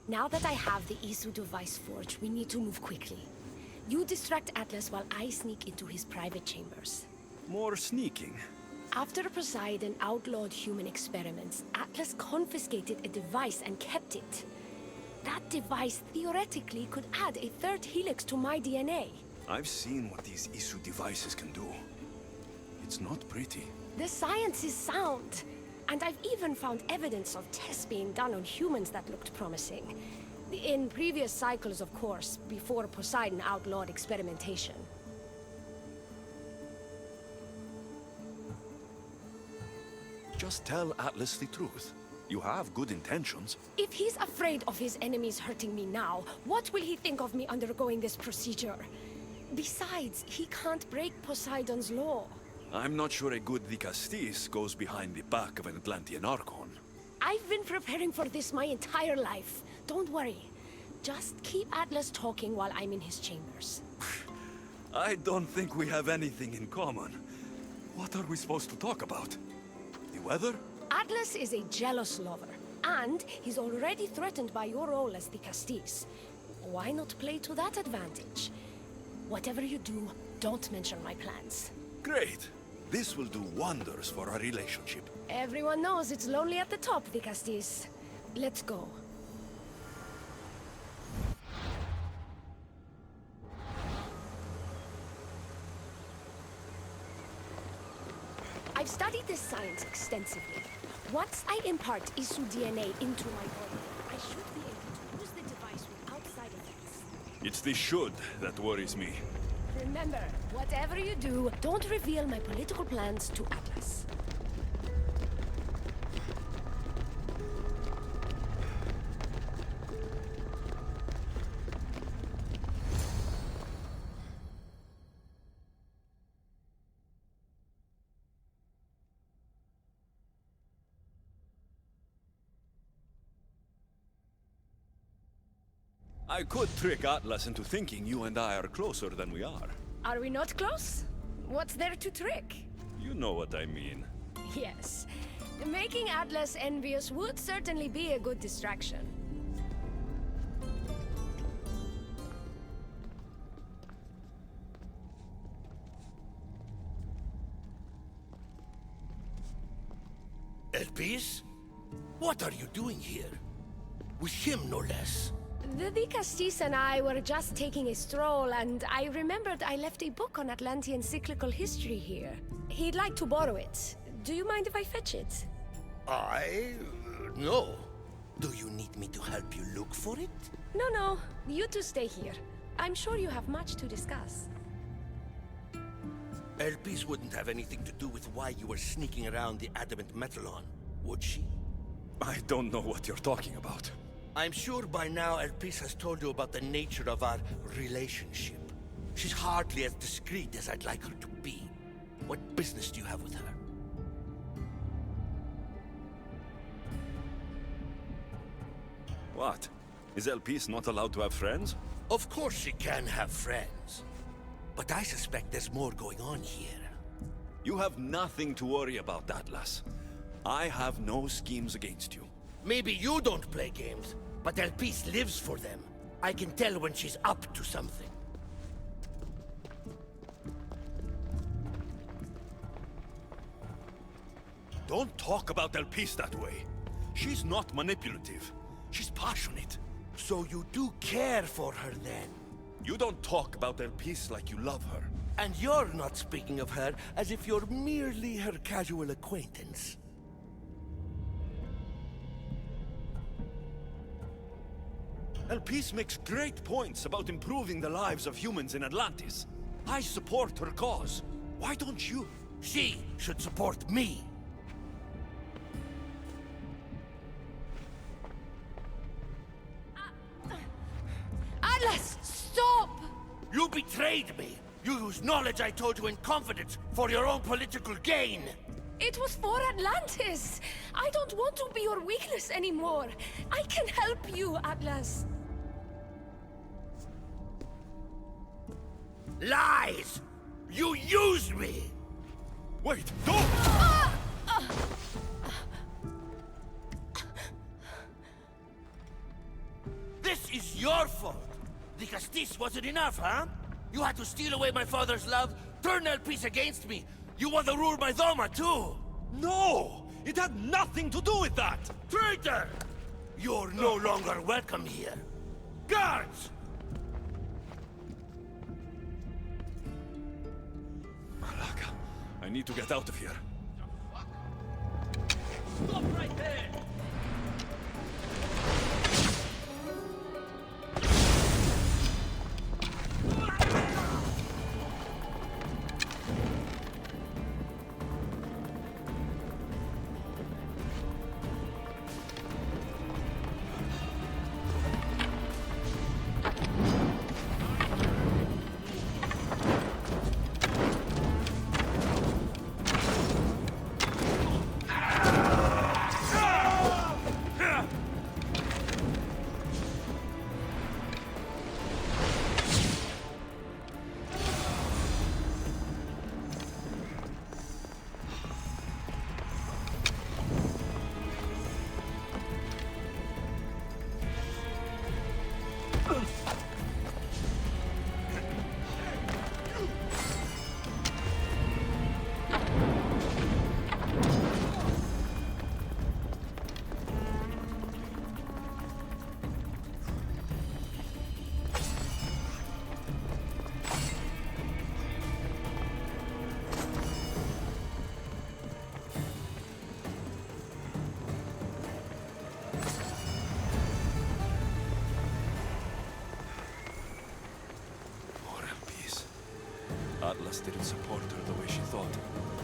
Now that I have the Isu device forged, we need to move quickly. You distract Atlas while I sneak into his private chambers. More sneaking. After Poseidon outlawed human experiments, Atlas confiscated a device and kept it. That device theoretically could add a third helix to my DNA. I've seen what these Isu devices can do. It's not pretty. The science is sound. And I've even found evidence of tests being done on humans that looked promising. In previous cycles, of course, before Poseidon outlawed experimentation. Just tell Atlas the truth. You have good intentions. If he's afraid of his enemies hurting me now, what will he think of me undergoing this procedure? Besides, he can't break Poseidon's law. I'm not sure a good Vicastis goes behind the back of an Atlantean Archon. I've been preparing for this my entire life. Don't worry. Just keep Atlas talking while I'm in his chambers. I don't think we have anything in common. What are we supposed to talk about? The weather? Atlas is a jealous lover, and he's already threatened by your role as the Castis. Why not play to that advantage? Whatever you do, don't mention my plans. Great. This will do wonders for our relationship. Everyone knows it's lonely at the top, the Castis. Let's go. I've studied this science extensively. Once I impart Isu DNA into my body, I should be able to use the device without side effects. It's the should that worries me. Remember, whatever you do, don't reveal my political plans to Atlas. I could trick Atlas into thinking you and I are closer than we are. Are we not close? What's there to trick? You know what I mean. Yes. Making Atlas envious would certainly be a good distraction. Elpis? What are you doing here? With him, no less. The Vicastis and I were just taking a stroll, and I remembered I left a book on Atlantean cyclical history here. He'd like to borrow it. Do you mind if I fetch it? No. Do you need me to help you look for it? No. You two stay here. I'm sure you have much to discuss. Elpis wouldn't have anything to do with why you were sneaking around the adamant Metallon, would she? I don't know what you're talking about. I'm sure by now Elpis has told you about the nature of our relationship. She's hardly as discreet as I'd like her to be. What business do you have with her? What? Is Elpis not allowed to have friends? Of course she can have friends. But I suspect there's more going on here. You have nothing to worry about, Atlas. I have no schemes against you. Maybe you don't play games, but Elpis lives for them. I can tell when she's up to something. Don't talk about Elpis that way. She's not manipulative. She's passionate. So you do care for her then? You don't talk about Elpis like you love her. And you're not speaking of her as if you're merely her casual acquaintance. Elpis makes great points about improving the lives of humans in Atlantis. I support her cause. Why don't you? She should support me. Atlas, stop! You betrayed me! You used knowledge I told you in confidence for your own political gain! It was for Atlantis! I don't want to be your weakness anymore. I can help you, Atlas. Lies! You used me! Wait, don't! Castis wasn't enough, huh? You had to steal away my father's love, turn El Peace against me. You want to rule my Doma, too! No! It had nothing to do with that! Traitor! You're no longer welcome here. Guards! Malaka, I need to get out of here. Stop right there! Atlas didn't support her the way she thought.